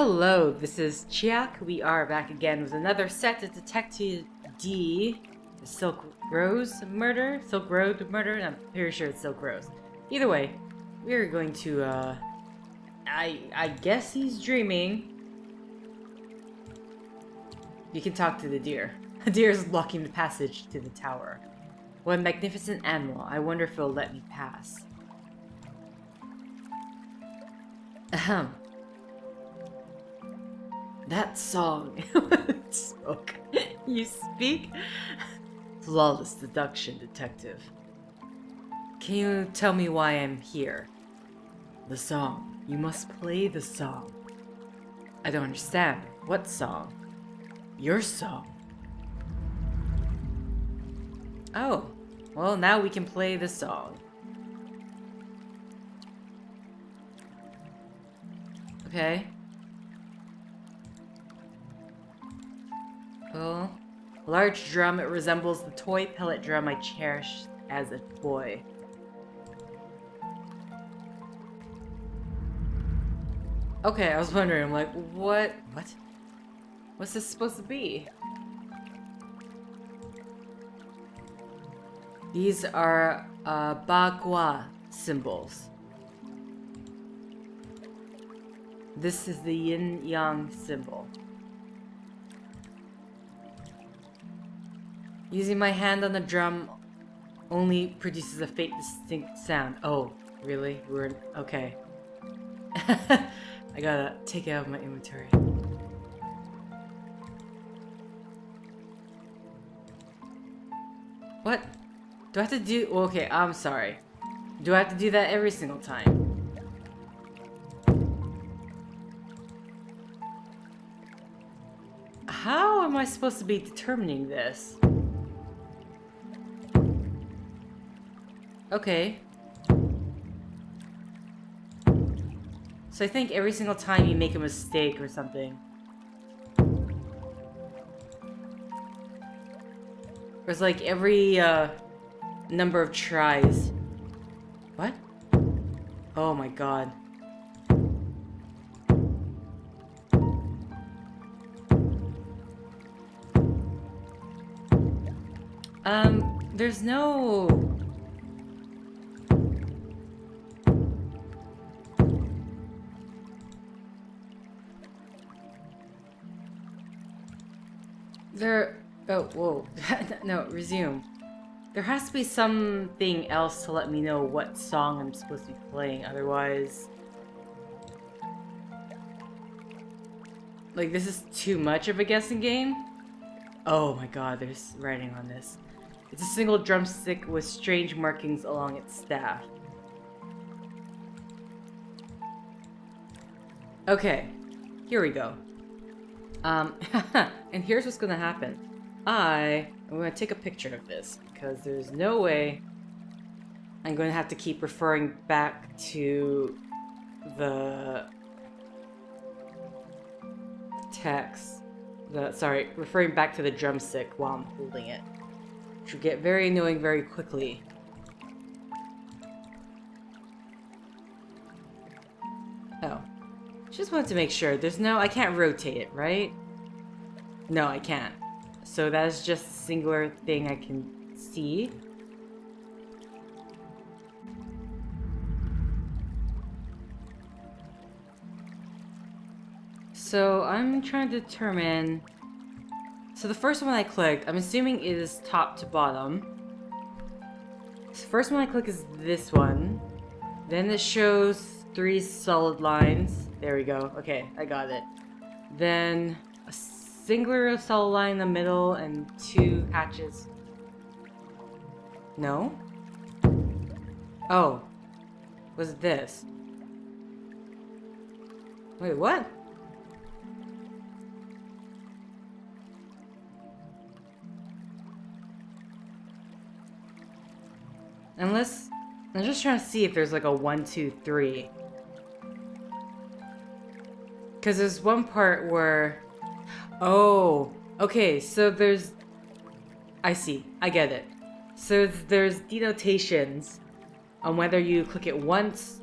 Hello, this is Chiak. We are back again with another set of Detective D. The Silk Road murder? I'm pretty sure it's Silk Rose. Either way, we're going to, I guess he's dreaming. You can talk to the deer. The deer is blocking the passage to the tower. What a magnificent animal. I wonder if it'll let me pass. Ahem. That song. Spoke. You speak? Flawless deduction, detective. Can you tell me why I'm here? The song. You must play the song. I don't understand. What song? Your song. Oh. Well, now we can play the song. Okay. Oh. Large drum, it resembles the toy pellet drum I cherished as a boy. Okay, I was wondering, I'm like, what? What's this supposed to be? These are, Bagua symbols. This is the yin-yang symbol. Using my hand on the drum only produces a faint, distinct sound. Oh, really? We're... okay. I gotta take it out of my inventory. What? Do I have to do... okay, I'm sorry. Do I have to do that every single time? How am I supposed to be determining this? Okay. So I think every single time you make a mistake or something. There's like every number of tries. What? Oh my god. There's no... oh, whoa. No, resume. There has to be something else to let me know what song I'm supposed to be playing, otherwise... like, this is too much of a guessing game? Oh my god, there's writing on this. It's a single drumstick with strange markings along its staff. Okay, here we go. And here's what's gonna happen. I'm gonna take a picture of this, because there's no way I'm gonna have to keep referring back to the text. Referring back to the drumstick while I'm holding it. Which will get very annoying very quickly. Oh. Just wanted to make sure. There's no... I can't rotate it, right? No, I can't. So that is just a singular thing I can see. So I'm trying to determine... so the first one I clicked, I'm assuming it is top to bottom. So the first one I click is this one. Then it shows 3 solid lines. There we go. Okay, I got it. Then a singular solid line in the middle and 2 hatches. No? Oh. Was it this? Wait, what? Unless... I'm just trying to see if there's like a 1, 2, 3. Because there's one part where... oh, okay, so there's... I see, I get it. So there's denotations on whether you click it once,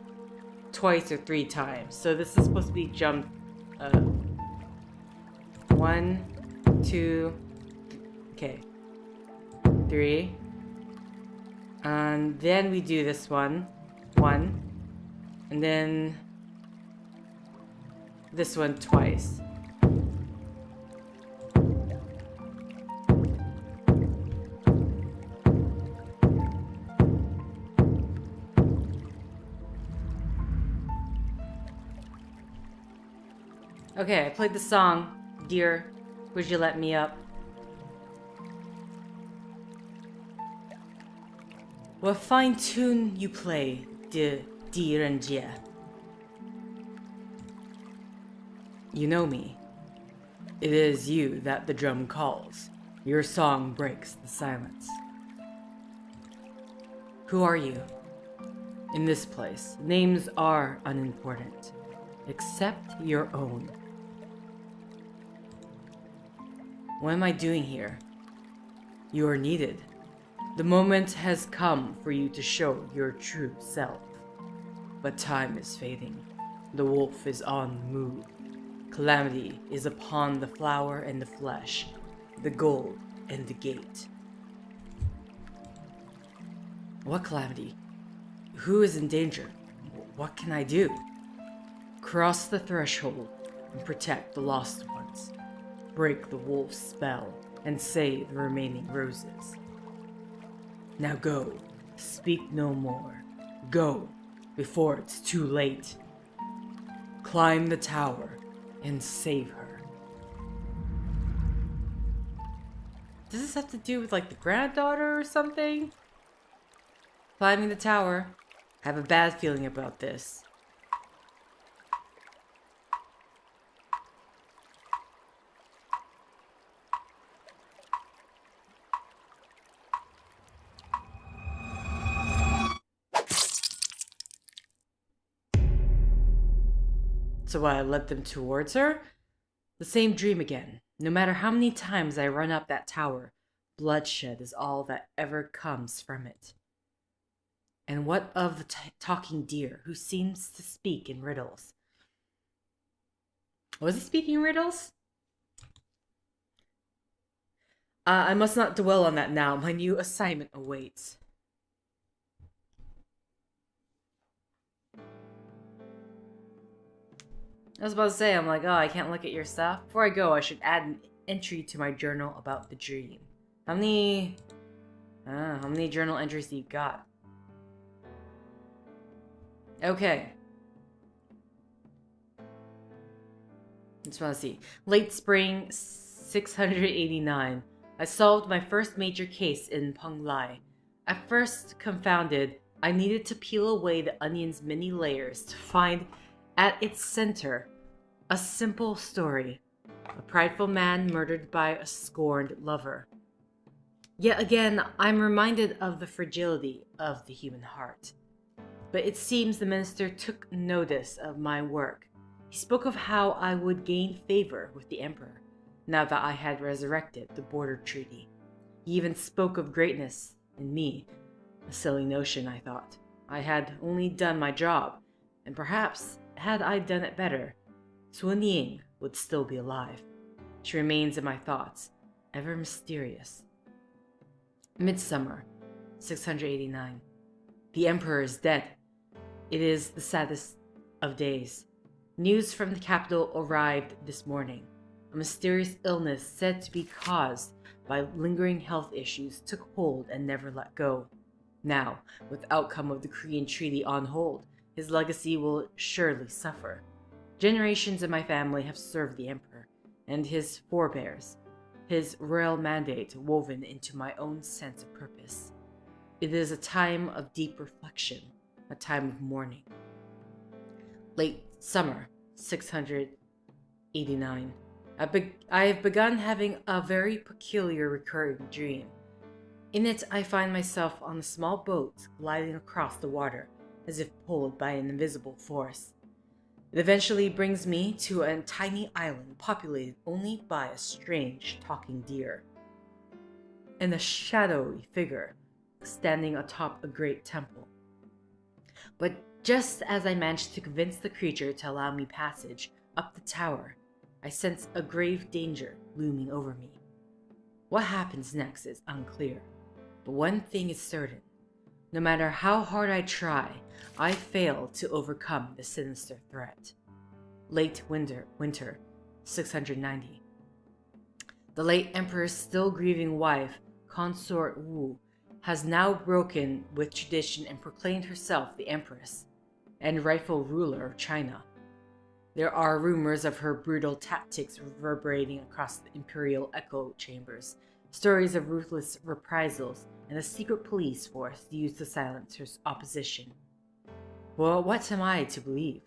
twice, or 3 times. So this is supposed to be jump 1, 2, okay, 3, and then we do this one, and then this one twice. Okay, I played the song, Dear, Would You Let Me Up? What fine tune you play, de Renjie. You know me. It is you that the drum calls. Your song breaks the silence. Who are you? In this place, names are unimportant, except your own. What am I doing here? You are needed. The moment has come for you to show your true self. But time is fading. The wolf is on the move. Calamity is upon the flower and the flesh, the gold and the gate. What calamity? Who is in danger? What can I do? Cross the threshold and protect the lost ones. Break the wolf's spell and save the remaining roses. Now go, speak no more. Go, before it's too late. Climb the tower and save her. Does this have to do with like the granddaughter or something? Climbing the tower. I have a bad feeling about this. So I led them towards her? The same dream again. No matter how many times I run up that tower, bloodshed is all that ever comes from it. And what of the talking deer who seems to speak in riddles? Was he speaking riddles? I must not dwell on that now. My new assignment awaits. I was about to say, I'm like, oh, I can't look at your stuff. Before I go, I should add an entry to my journal about the dream. How many journal entries do you got? Okay. Just want to see. Late spring, 689. I solved my first major case in Peng Lai. At first confounded, I needed to peel away the onion's many layers to find at its center, a simple story. A prideful man murdered by a scorned lover. Yet again, I'm reminded of the fragility of the human heart. But it seems the minister took notice of my work. He spoke of how I would gain favor with the emperor, now that I had resurrected the border treaty. He even spoke of greatness in me. A silly notion, I thought. I had only done my job, and perhaps, had I done it better, Sun Ying would still be alive. She remains in my thoughts, ever mysterious. Midsummer, 689. The emperor is dead. It is the saddest of days. News from the capital arrived this morning. A mysterious illness said to be caused by lingering health issues took hold and never let go. Now, with the outcome of the Korean treaty on hold, his legacy will surely suffer. Generations of my family have served the emperor and his forebears, his royal mandate woven into my own sense of purpose. It is a time of deep reflection, a time of mourning. Late summer, 689. I have begun having a very peculiar recurring dream. In it, I find myself on a small boat gliding across the water, as if pulled by an invisible force. It eventually brings me to a tiny island populated only by a strange talking deer, and a shadowy figure standing atop a great temple. But just as I managed to convince the creature to allow me passage, up the tower, I sense a grave danger looming over me. What happens next is unclear, but one thing is certain. No matter how hard I try, I fail to overcome the sinister threat. Late winter, 690. The late emperor's still grieving wife, consort Wu, has now broken with tradition and proclaimed herself the empress and rightful ruler of China. There are rumors of her brutal tactics reverberating across the imperial echo chambers, stories of ruthless reprisals, and a secret police force used to silence her opposition. Well, what am I to believe?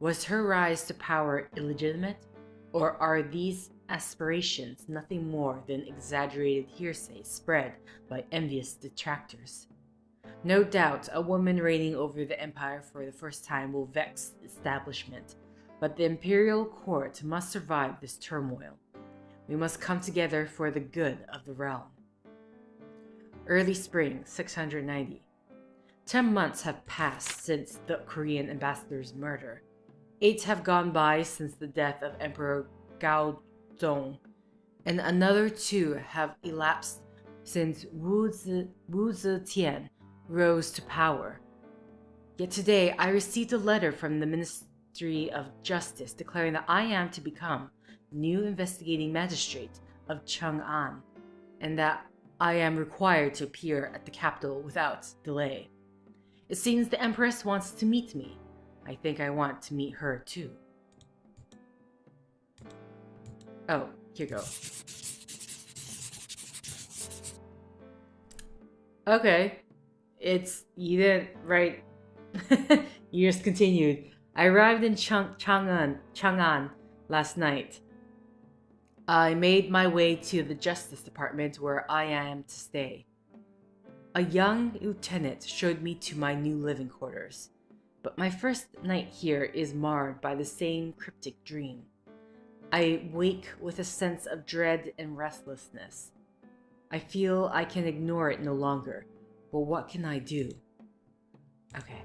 Was her rise to power illegitimate, or are these aspirations nothing more than exaggerated hearsay spread by envious detractors? No doubt, a woman reigning over the empire for the first time will vex the establishment, but the Imperial Court must survive this turmoil. We must come together for the good of the realm. Early spring, 690. 10 months have passed since the Korean ambassador's murder. 8 have gone by since the death of Emperor Gao Dong, and another 2 have elapsed since Wu Zetian rose to power. Yet today I received a letter from the Ministry of Justice declaring that I am to become the new investigating magistrate of Chang'an, and that I am required to appear at the capital without delay. It seems the Empress wants to meet me. I think I want to meet her too. Oh, here you go. Okay. You didn't write. You just continued. I arrived in Chang'an last night. I made my way to the Justice Department where I am to stay. A young lieutenant showed me to my new living quarters, but my first night here is marred by the same cryptic dream. I wake with a sense of dread and restlessness. I feel I can ignore it no longer, but what can I do? Okay.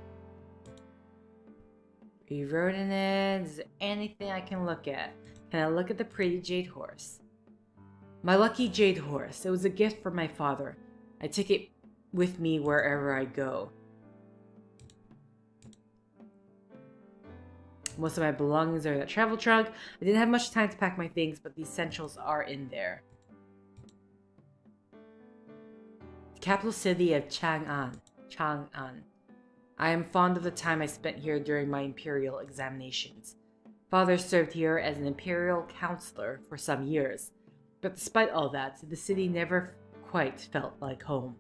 Rewrote in it. Is there anything I can look at? Can I look at the pretty jade horse? My lucky jade horse. It was a gift from my father. I take it with me wherever I go. Most of my belongings are in that travel trunk. I didn't have much time to pack my things, but the essentials are in there. The capital city of Chang'an. I am fond of the time I spent here during my imperial examinations. Father served here as an imperial counselor for some years, but despite all that, the city never quite felt like home.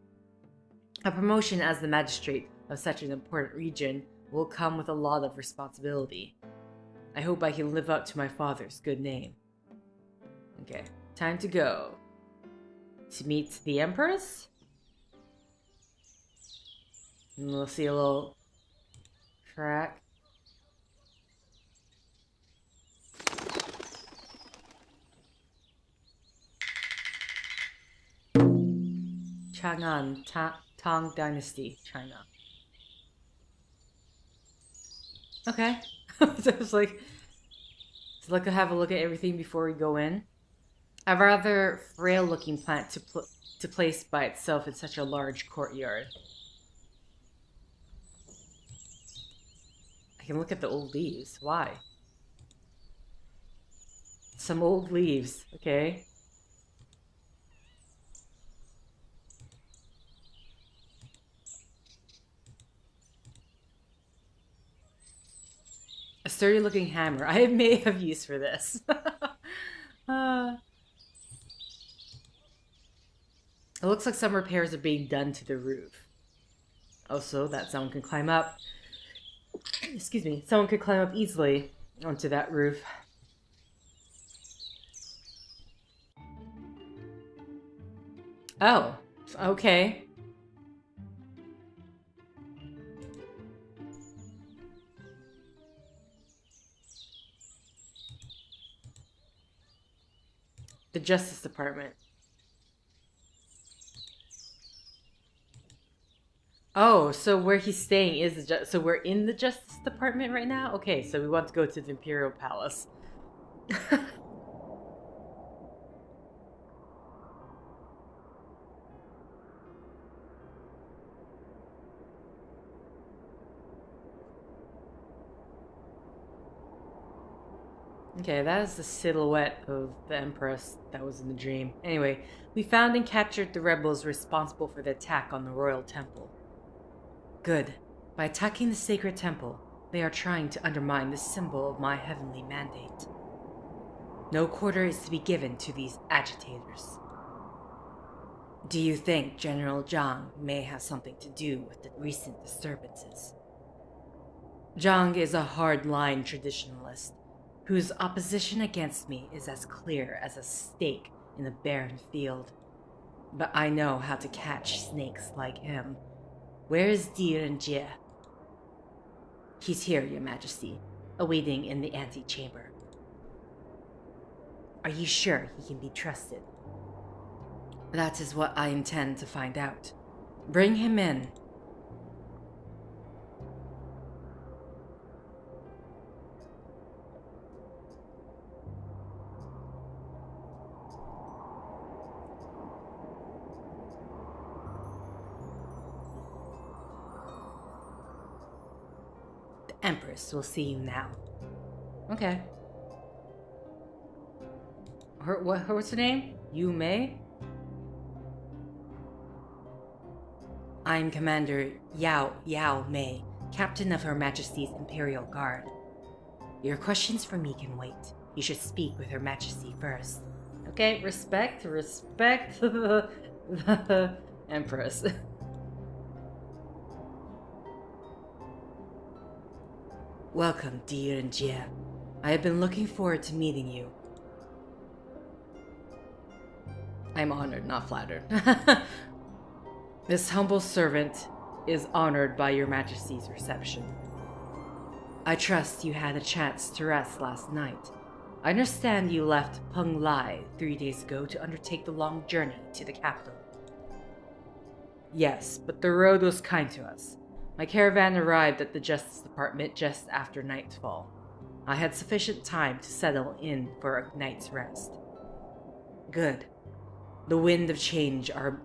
A promotion as the magistrate of such an important region will come with a lot of responsibility. I hope I can live up to my father's good name. Okay, time to go. To meet the Empress? And we'll see a little track. Chang'an, Tang Dynasty, China. Okay. So it's like I have a look at everything before we go in. A rather frail-looking plant to place by itself in such a large courtyard. I can look at the old leaves. Why? Some old leaves. Okay. A sturdy-looking hammer. I may have use for this. It looks like some repairs are being done to the roof. Also, that someone can climb up. Excuse me. Someone could climb up easily onto that roof. Oh, okay. The Justice Department. Oh, so where he's staying is so we're in the Justice Department right now? Okay, so we want to go to the Imperial Palace. Okay, that is the silhouette of the Empress that was in the dream. Anyway, we found and captured the rebels responsible for the attack on the royal temple. Good. By attacking the sacred temple, they are trying to undermine the symbol of my heavenly mandate. No quarter is to be given to these agitators. Do you think General Zhang may have something to do with the recent disturbances? Zhang is a hard-line traditionalist, whose opposition against me is as clear as a stake in a barren field. But I know how to catch snakes like him. Where is Renjie? He's here, Your Majesty, awaiting in the antechamber. Are you sure he can be trusted? That is what I intend to find out. Bring him in. The Empress will see you now. Okay. What's her name? Yu Mei? I'm Commander Yao Mei, Captain of Her Majesty's Imperial Guard. Your questions for me can wait. You should speak with Her Majesty first. Okay, respect the Empress. Welcome, dear Renjie. I have been looking forward to meeting you. I'm honored, not flattered. This humble servant is honored by Your Majesty's reception. I trust you had a chance to rest last night. I understand you left Peng Lai 3 days ago to undertake the long journey to the capital. Yes, but the road was kind to us. My caravan arrived at the Justice Department just after nightfall. I had sufficient time to settle in for a night's rest. Good. The wind of change are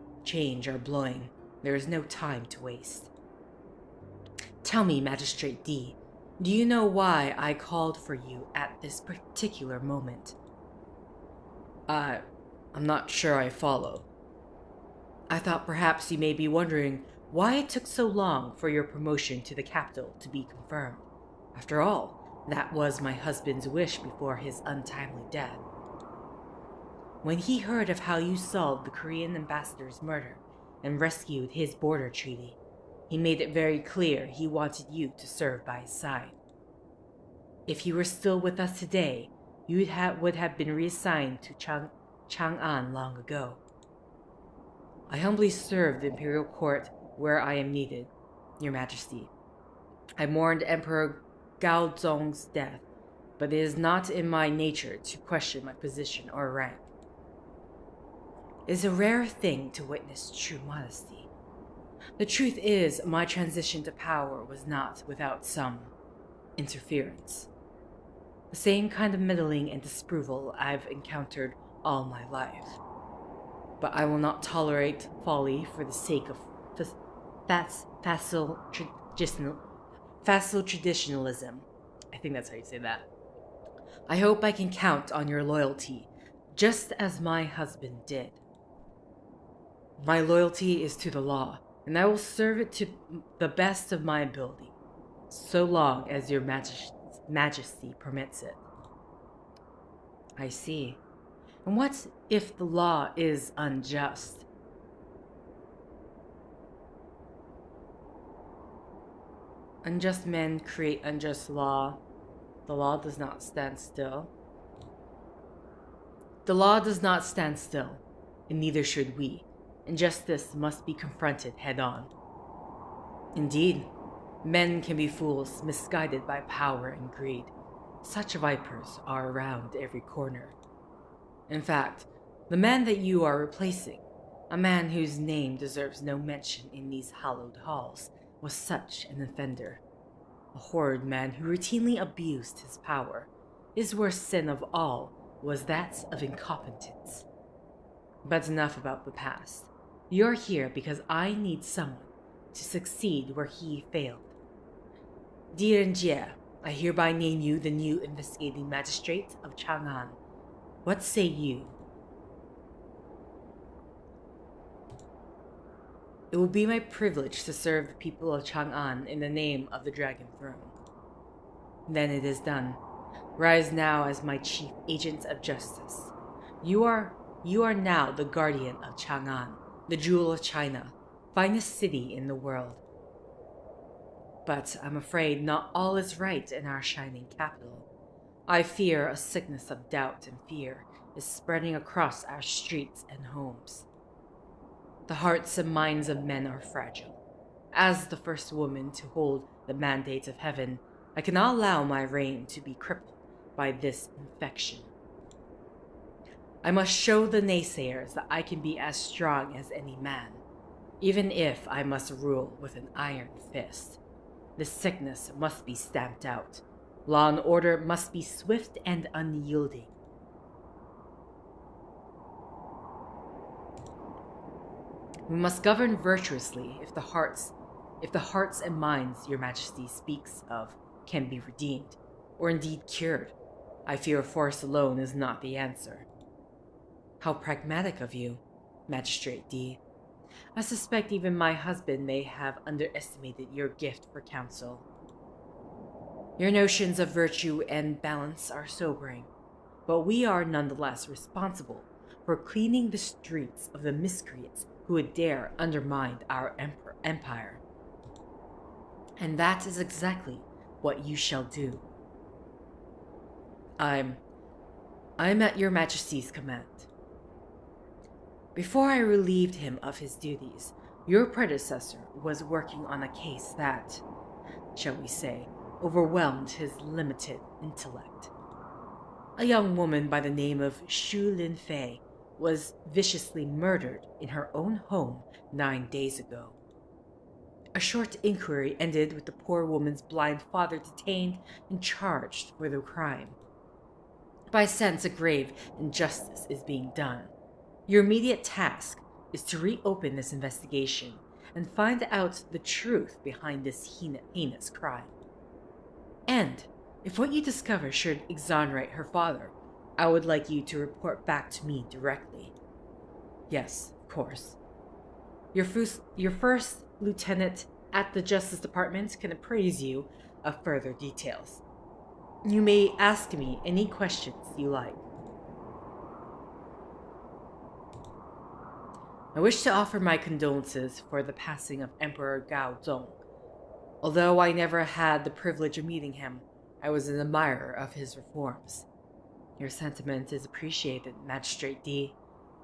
blowing. There is no time to waste. Tell me, Magistrate D, do you know why I called for you at this particular moment? I'm not sure I follow. I thought perhaps you may be wondering why it took so long for your promotion to the capital to be confirmed. After all, that was my husband's wish before his untimely death. When he heard of how you solved the Korean ambassador's murder and rescued his border treaty, he made it very clear he wanted you to serve by his side. If you were still with us today, you would have been reassigned to Chang'an long ago. I humbly serve the Imperial Court where I am needed, Your Majesty. I mourned Emperor Gaozong's death, but it is not in my nature to question my position or rank. It is a rare thing to witness true modesty. The truth is, my transition to power was not without some interference. The same kind of meddling and disapproval I've encountered all my life. But I will not tolerate folly for the sake of facile traditionalism. I think that's how you say that. I hope I can count on your loyalty, just as my husband did. My loyalty is to the law, and I will serve it to the best of my ability, so long as Your Majesty permits it. I see. And what if the law is unjust? Unjust men create unjust law. The law does not stand still. The law does not stand still, and neither should we. Injustice must be confronted head-on. Indeed, men can be fools misguided by power and greed. Such vipers are around every corner. In fact, the man that you are replacing A man whose name deserves no mention in these hallowed halls was such an offender. A horrid man who routinely abused his power. His worst sin of all was that of incompetence. But enough about the past. You're here because I need someone to succeed where he failed. Renjie, I hereby name you the new investigating magistrate of Chang'an. What say you? It will be my privilege to serve the people of Chang'an in the name of the Dragon Throne. Then it is done. Rise now as my chief agent of justice. You are now the guardian of Chang'an, the jewel of China, finest city in the world. But I'm afraid not all is right in our shining capital. I fear a sickness of doubt and fear is spreading across our streets and homes. The hearts and minds of men are fragile. As the first woman to hold the mandate of heaven, I cannot allow my reign to be crippled by this infection. I must show the naysayers that I can be as strong as any man, even if I must rule with an iron fist. This sickness must be stamped out. Law and order must be swift and unyielding. We must govern virtuously if the hearts and minds your majesty speaks of can be redeemed, or indeed cured. I fear force alone is not the answer. How pragmatic of you, Magistrate D. I suspect even my husband may have underestimated your gift for counsel. Your notions of virtue and balance are sobering, but we are nonetheless responsible for cleaning the streets of the miscreants who would dare undermine our empire. And that is exactly what you shall do. I'm at your majesty's command. Before I relieved him of his duties, your predecessor was working on a case that, shall we say, overwhelmed his limited intellect. A young woman by the name of Xu Linfei was viciously murdered in her own home 9 days ago. A short inquiry ended with the poor woman's blind father detained and charged for the crime. But I sense a grave injustice is being done. Your immediate task is to reopen this investigation and find out the truth behind this heinous crime. And if what you discover should exonerate her father, I would like you to report back to me directly. Yes, of course. Your first lieutenant at the Justice Department can appraise you of further details. You may ask me any questions you like. I wish to offer my condolences for the passing of Emperor Gao Zong. Although I never had the privilege of meeting him, I was an admirer of his reforms. Your sentiment is appreciated, Magistrate D.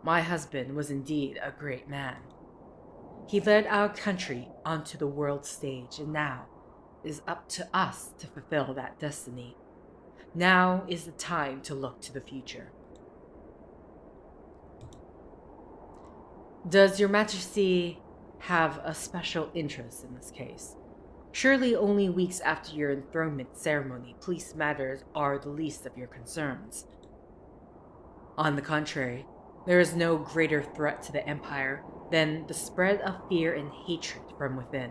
My husband was indeed a great man. He led our country onto the world stage, and now it is up to us to fulfill that destiny. Now is the time to look to the future. Does your majesty have a special interest in this case? Surely only weeks after your enthronement ceremony, police matters are the least of your concerns. On the contrary, there is no greater threat to the empire than the spread of fear and hatred from within.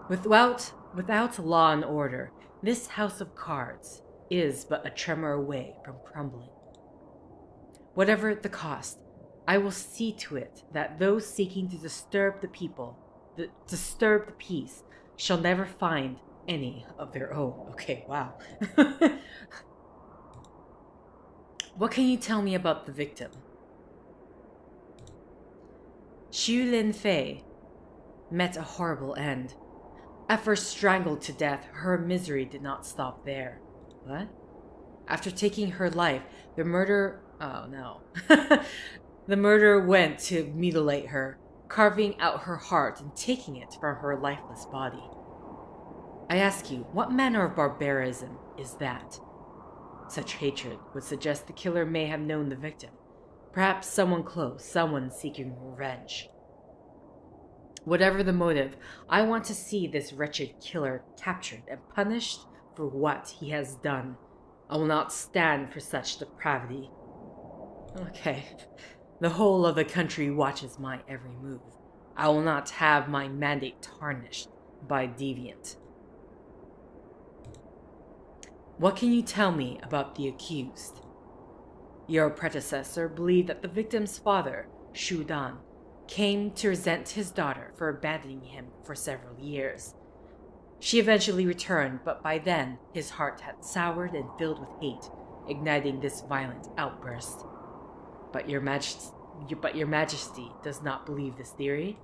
Without law and order, this house of cards is but a tremor away from crumbling. Whatever the cost, I will see to it that those seeking to disturb the peace, shall never find any of their own. Okay, wow. What can you tell me about the victim? Xu Linfei met a horrible end. At first strangled to death, her misery did not stop there. What? After taking her life, the murderer... Oh, no. The murderer went to mutilate her, carving out her heart and taking it from her lifeless body. I ask you, what manner of barbarism is that? Such hatred would suggest the killer may have known the victim. Perhaps someone close, someone seeking revenge. Whatever the motive, I want to see this wretched killer captured and punished for what he has done. I will not stand for such depravity. Okay. The whole of the country watches my every move. I will not have my mandate tarnished by deviant. What can you tell me about the accused? Your predecessor believed that the victim's father, Shu Dan, came to resent his daughter for abandoning him for several years. She eventually returned, but by then his heart had soured and filled with hate, igniting this violent outburst. But your Majesty does not believe this theory?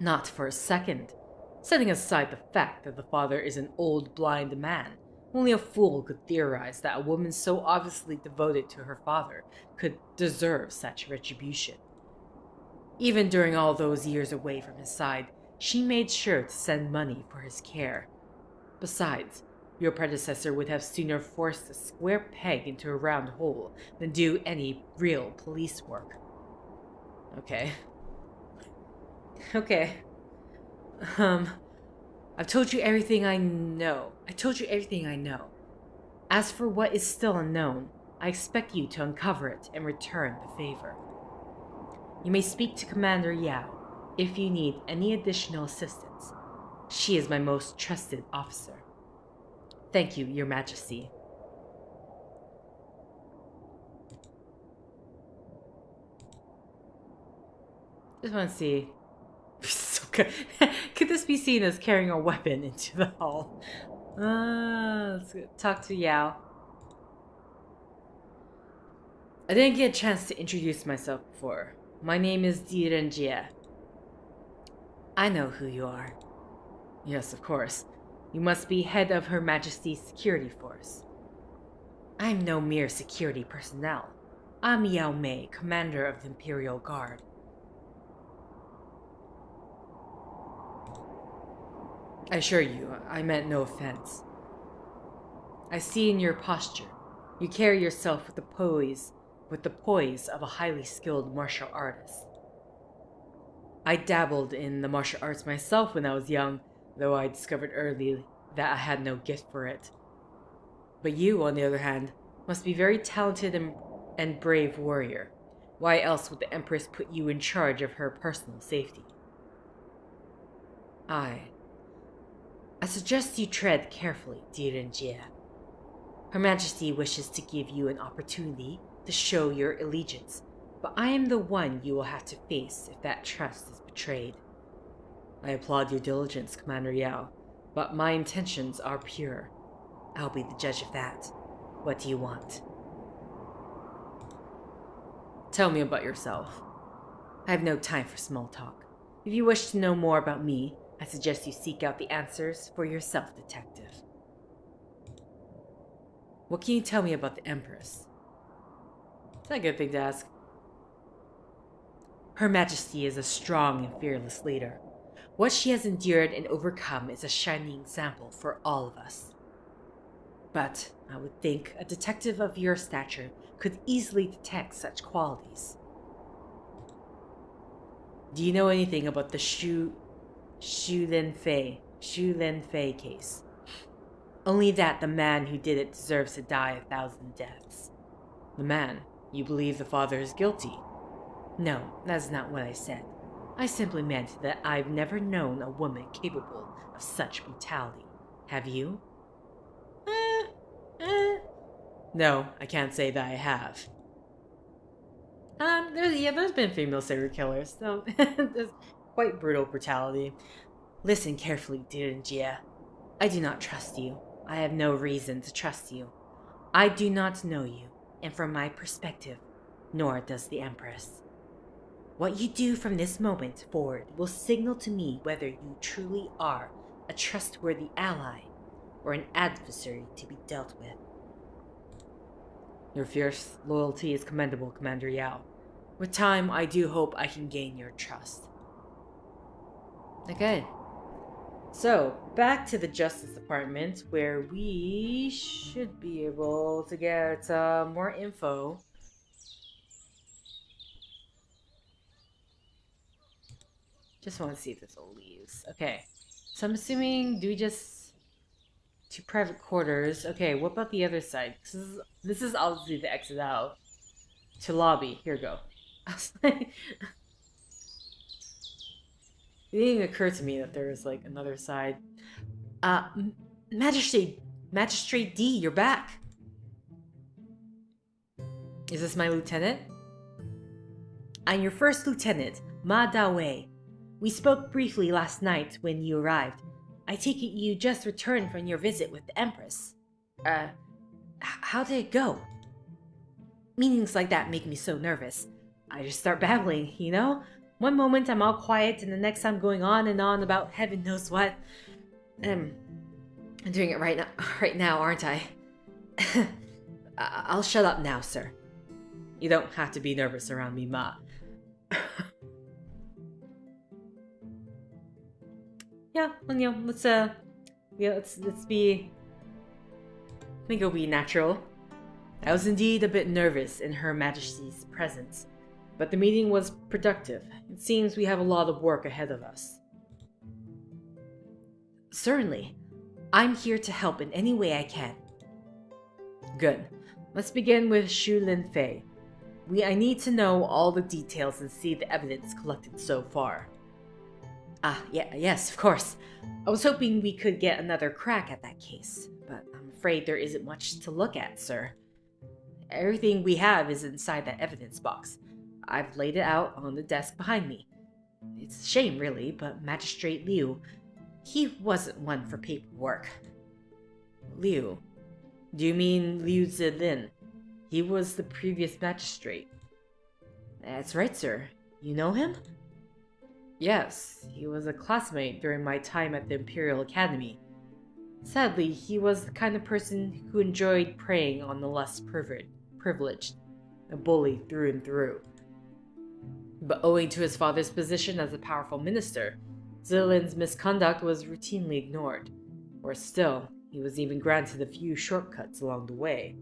Not for a second. Setting aside the fact that the father is an old blind man, only a fool could theorize that a woman so obviously devoted to her father could deserve such retribution. Even during all those years away from his side, she made sure to send money for his care. Besides, your predecessor would have sooner forced a square peg into a round hole than do any real police work. Okay. I've told you everything I know. As for what is still unknown, I expect you to uncover it and return the favor. You may speak to Commander Yao if you need any additional assistance. She is my most trusted officer. Thank you, Your Majesty. Just want to see. Could this be seen as carrying a weapon into the hall? Let's talk to Yao. I didn't get a chance to introduce myself before. My name is Renjie. I know who you are. Yes, of course. You must be head of Her Majesty's security force. I'm no mere security personnel. I'm Yao Mei, commander of the Imperial Guard. I assure you, I meant no offense. I see in your posture, you carry yourself with the poise of a highly skilled martial artist. I dabbled in the martial arts myself when I was young, though I discovered early that I had no gift for it. But you, on the other hand, must be a very talented and brave warrior. Why else would the Empress put you in charge of her personal safety? I suggest you tread carefully, dear Renjie. Her Majesty wishes to give you an opportunity to show your allegiance, but I am the one you will have to face if that trust is betrayed. I applaud your diligence, Commander Yao, but my intentions are pure. I'll be the judge of that. What do you want? Tell me about yourself. I have no time for small talk. If you wish to know more about me, I suggest you seek out the answers for yourself, detective. What can you tell me about the Empress? Is that a good thing to ask? Her Majesty is a strong and fearless leader. What she has endured and overcome is a shining example for all of us. But I would think a detective of your stature could easily detect such qualities. Do you know anything about the Shu Linfei case? Only that the man who did it deserves to die 1,000 deaths. The man? You believe the father is guilty? No, that's not what I said. I simply meant that I've never known a woman capable of such brutality. Have you? No, I can't say that I have. There's been female serial killers, so there's quite brutal brutality. Listen carefully, dear Renjie. I do not trust you. I have no reason to trust you. I do not know you, and from my perspective, nor does the Empress. What you do from this moment forward will signal to me whether you truly are a trustworthy ally or an adversary to be dealt with. Your fierce loyalty is commendable, Commander Yao. With time, I do hope I can gain your trust. Okay. So, back to the Justice Department, where we should be able to get more info Just want to see if this all leaves. Okay. So I'm assuming, do we just... to private quarters. Okay, what about the other side? This is obviously the exit out. To lobby. Here we go. I was like... It didn't even occur to me that there was, like, another side. Magistrate D, you're back! Is this my lieutenant? I'm your first lieutenant, Ma Dawei. We spoke briefly last night when you arrived. I take it you just returned from your visit with the empress. How did it go? Meetings like that make me so nervous. I just start babbling, you know? One moment I'm all quiet and the next I'm going on and on about heaven knows what. I'm doing it right now, aren't I? I'll shut up now, sir. You don't have to be nervous around me, Ma. Yeah, well, you know, let's be... I think it'll be natural. I was indeed a bit nervous in Her Majesty's presence, but the meeting was productive. It seems we have a lot of work ahead of us. Certainly. I'm here to help in any way I can. Good. Let's begin with Xu Linfei. I need to know all the details and see the evidence collected so far. Yes, of course. I was hoping we could get another crack at that case, but I'm afraid there isn't much to look at, sir. Everything we have is inside that evidence box. I've laid it out on the desk behind me. It's a shame, really, but Magistrate Liu, he wasn't one for paperwork. Liu? Do you mean Liu Zilin? He was the previous magistrate. That's right, sir. You know him? Yes, he was a classmate during my time at the Imperial Academy. Sadly, he was the kind of person who enjoyed preying on the less privileged, a bully through and through. But owing to his father's position as a powerful minister, Zilin's misconduct was routinely ignored. Or still, he was even granted a few shortcuts along the way.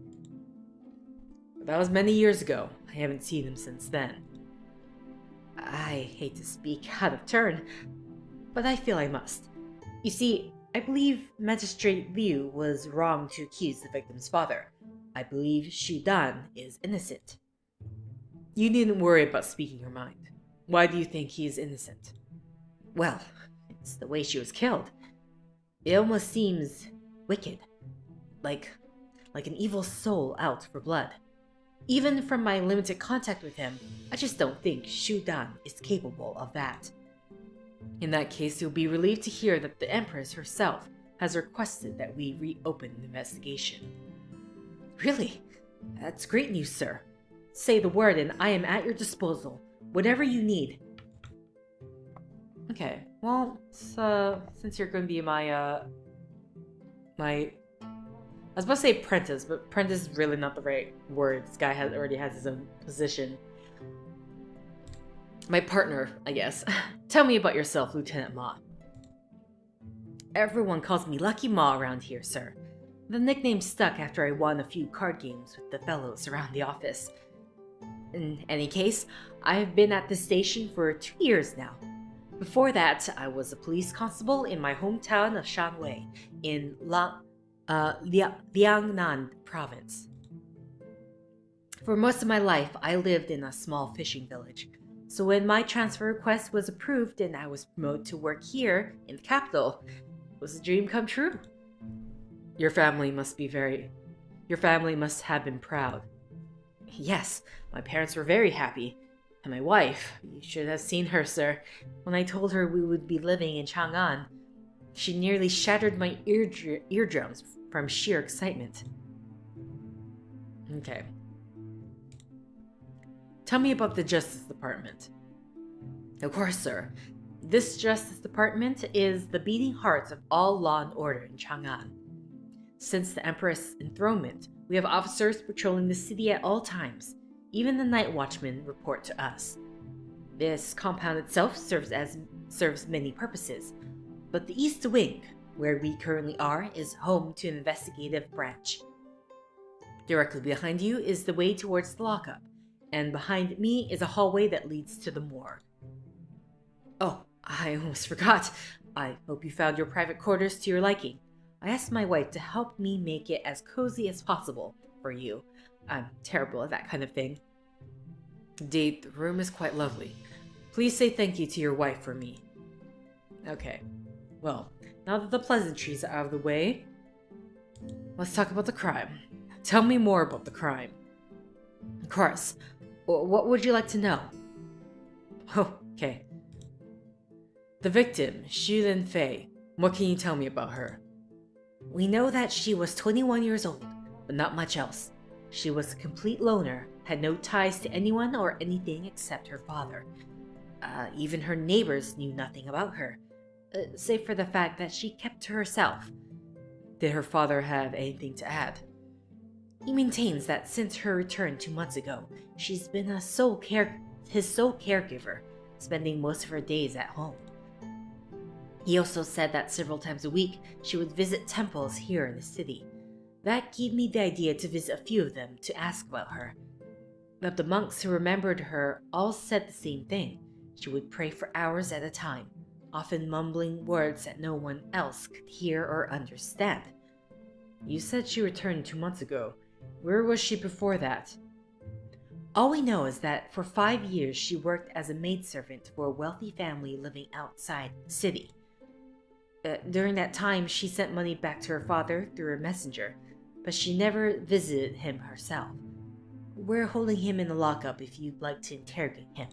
But that was many years ago. I haven't seen him since then. I hate to speak out of turn, but I feel I must. You see, I believe Magistrate Liu was wrong to accuse the victim's father. I believe Xu Dan is innocent. You needn't worry about speaking your mind. Why do you think he is innocent? Well, it's the way she was killed. It almost seems wicked. Like an evil soul out for blood. Even from my limited contact with him, I just don't think Xu Dan is capable of that. In that case, you'll be relieved to hear that the Empress herself has requested that we reopen the investigation. Really? That's great news, sir. Say the word and I am at your disposal. Whatever you need. Okay, well, since you're going to be my I was about to say apprentice, but apprentice is really not the right word. This guy already has his own position. My partner, I guess. Tell me about yourself, Lieutenant Ma. Everyone calls me Lucky Ma around here, sir. The nickname stuck after I won a few card games with the fellows around the office. In any case, I have been at this station for 2 years now. Before that, I was a police constable in my hometown of Shanwei, in Liangnan province. For most of my life, I lived in a small fishing village. So when my transfer request was approved and I was promoted to work here in the capital, it was a dream come true. Your family must have been proud. Yes, my parents were very happy. And my wife, you should have seen her, sir. When I told her we would be living in Chang'an, she nearly shattered my eardrums from sheer excitement. Okay. Tell me about the Justice Department. Of course, sir. This Justice Department is the beating heart of all law and order in Chang'an. Since the Empress' enthronement, we have officers patrolling the city at all times. Even the night watchmen report to us. This compound itself serves many purposes, but the East Wing, where we currently are, is home to an investigative branch. Directly behind you is the way towards the lockup, and behind me is a hallway that leads to the morgue. Oh, I almost forgot. I hope you found your private quarters to your liking. I asked my wife to help me make it as cozy as possible for you. I'm terrible at that kind of thing. Indeed, the room is quite lovely. Please say thank you to your wife for me. Okay, well, now that the pleasantries are out of the way, let's talk about the crime. Tell me more about the crime. Of course. What would you like to know? Oh, okay. The victim, Xu Fei. What can you tell me about her? We know that she was 21 years old, but not much else. She was a complete loner, had no ties to anyone or anything except her father. Even her neighbors knew nothing about her, save for the fact that she kept to herself. Did her father have anything to add? He maintains that since her return 2 months ago, she's been his sole caregiver, spending most of her days at home. He also said that several times a week she would visit temples here in the city. That gave me the idea to visit a few of them to ask about her. But the monks who remembered her all said the same thing. She would pray for hours at a time, often mumbling words that no one else could hear or understand. You said she returned 2 months ago. Where was she before that? All we know is that for 5 years she worked as a maidservant for a wealthy family living outside the city. During that time, she sent money back to her father through a messenger, but she never visited him herself. We're holding him in the lockup if you'd like to interrogate him.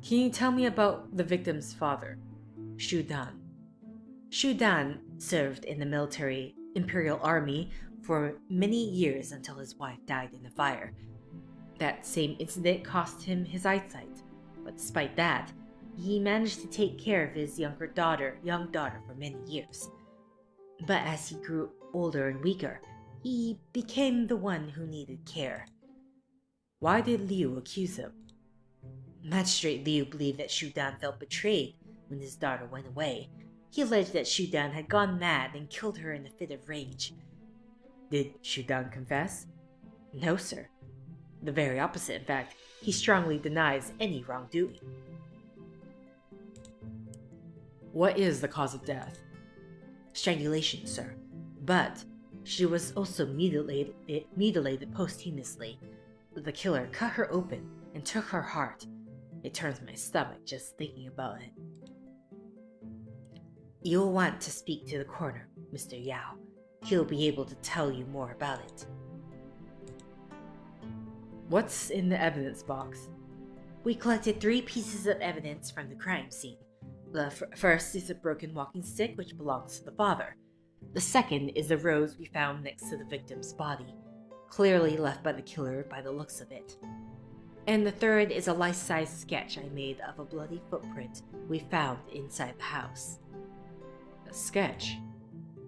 Can you tell me about the victim's father, Xu Dan? Xu Dan served in the military Imperial Army for many years until his wife died in a fire. That same incident cost him his eyesight, but despite that, he managed to take care of his young daughter for many years. But as he grew older and weaker, he became the one who needed care. Why did Liu accuse him? Magistrate Liu believed that Xu Dan felt betrayed when his daughter went away. He alleged that Xu Dan had gone mad and killed her in a fit of rage. Did Xu Dan confess? No, sir. The very opposite, in fact. He strongly denies any wrongdoing. What is the cause of death? Strangulation, sir. But she was also mutilated posthumously. The killer cut her open and took her heart. It turns my stomach just thinking about it. You'll want to speak to the coroner, Mr. Yao. He'll be able to tell you more about it. What's in the evidence box? We collected 3 pieces of evidence from the crime scene. The first is a broken walking stick which belongs to the father. The second is a rose we found next to the victim's body, clearly left by the killer by the looks of it. And the third is a life-size sketch I made of a bloody footprint we found inside the house. A sketch?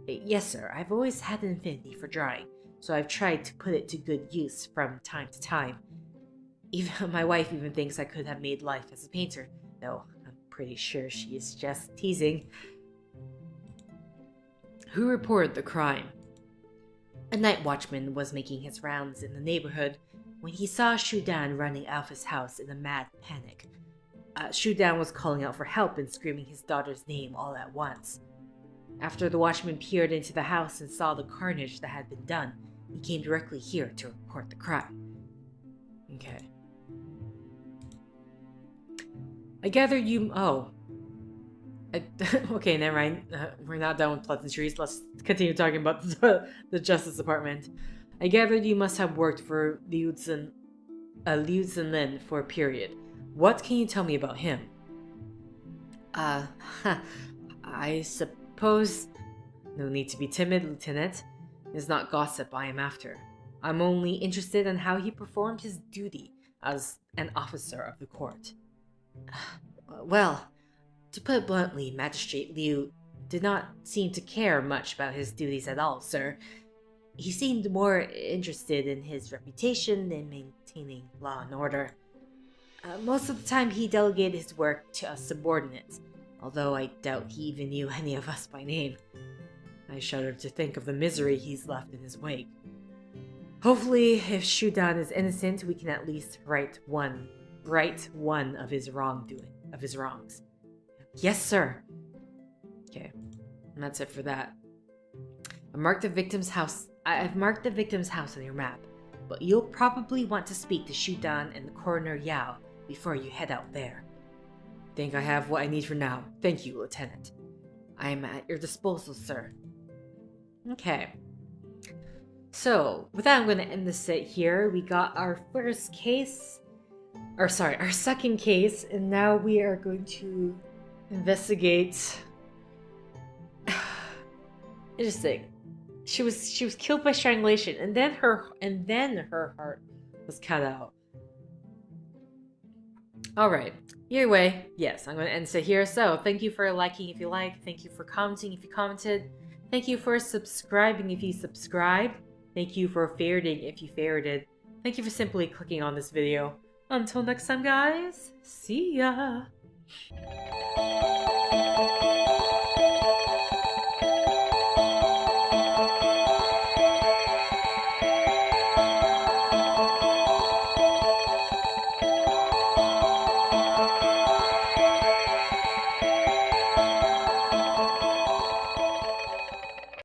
Yes, sir. I've always had an affinity for drawing, so I've tried to put it to good use from time to time. Even my wife even thinks I could have made life as a painter, though I'm pretty sure she is just teasing. Who reported the crime? A night watchman was making his rounds in the neighborhood when he saw Xu Dan running out of his house in a mad panic. Xu Dan was calling out for help and screaming his daughter's name all at once. After the watchman peered into the house and saw the carnage that had been done, he came directly here to report the crime. Okay. I gather you... okay, never mind. We're not done with pleasantries. Let's continue talking about the Justice Department. I gathered you must have worked for Liu Zinlin for a period. What can you tell me about him? I suppose... No need to be timid, Lieutenant. It's not gossip I am after. I'm only interested in how he performed his duty as an officer of the court. Well, to put it bluntly, Magistrate Liu did not seem to care much about his duties at all, sir. He seemed more interested in his reputation than maintaining law and order. Most of the time he delegated his work to us subordinates, although I doubt he even knew any of us by name. I shudder to think of the misery he's left in his wake. Hopefully, if Xu Dan is innocent, we can at least right one right one of his wrongs. Yes, sir. Okay, and that's it for that. I've marked the victim's house on your map, but you'll probably want to speak to Shudan and the coroner Yao before you head out there. Think I have what I need for now. Thank you, Lieutenant. I am at your disposal, sir. Okay. So, with that, I'm going to end this set here. We got our first case, our second case, and now we are going to investigate. Interesting. She was killed by strangulation, and then her heart was cut out. All right. Either way, yes, I'm going to end it here. So, thank you for liking if you liked. Thank you for commenting if you commented. Thank you for subscribing if you subscribed. Thank you for favoriting if you favorited. Thank you for simply clicking on this video. Until next time, guys. See ya.